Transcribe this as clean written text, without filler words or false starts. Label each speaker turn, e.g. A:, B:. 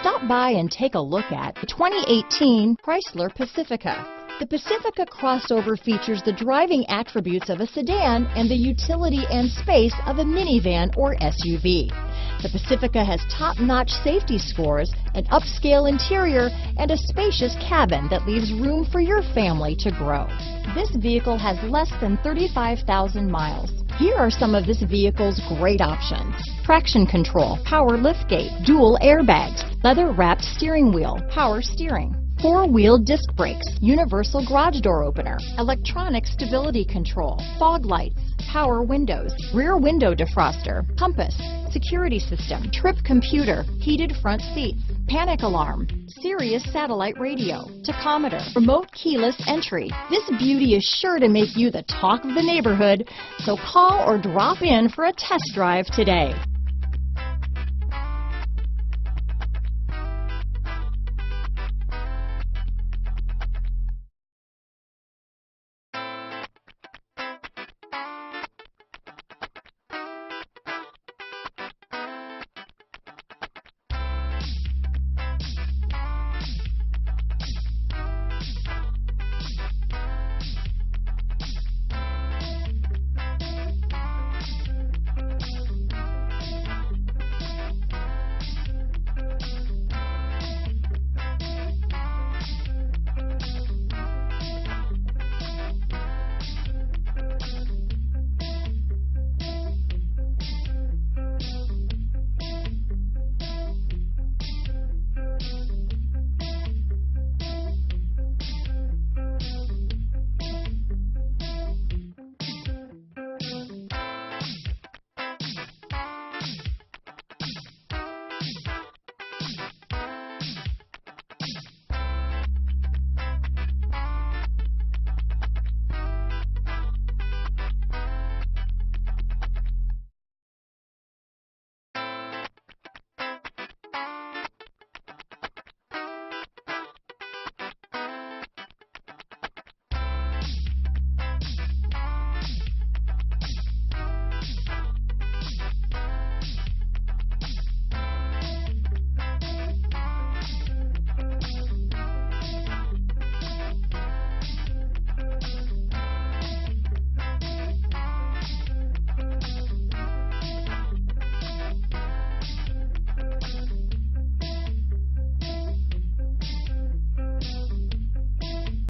A: Stop by and take a look at the 2018 Chrysler Pacifica. The Pacifica crossover features the driving attributes of a sedan and the utility and space of a minivan or SUV. The Pacifica has top-notch safety scores, an upscale interior, and a spacious cabin that leaves room for your family to grow. This vehicle has less than 35,000 miles. Here are some of this vehicle's great options: traction control, power liftgate, dual airbags, leather-wrapped steering wheel, power steering, four-wheel disc brakes, universal garage door opener, electronic stability control, fog lights, power windows, rear window defroster, compass, security system, trip computer, heated front seats, panic alarm, Sirius satellite radio, tachometer, remote keyless entry. This beauty is sure to make you the talk of the neighborhood, so call or drop in for a test drive today.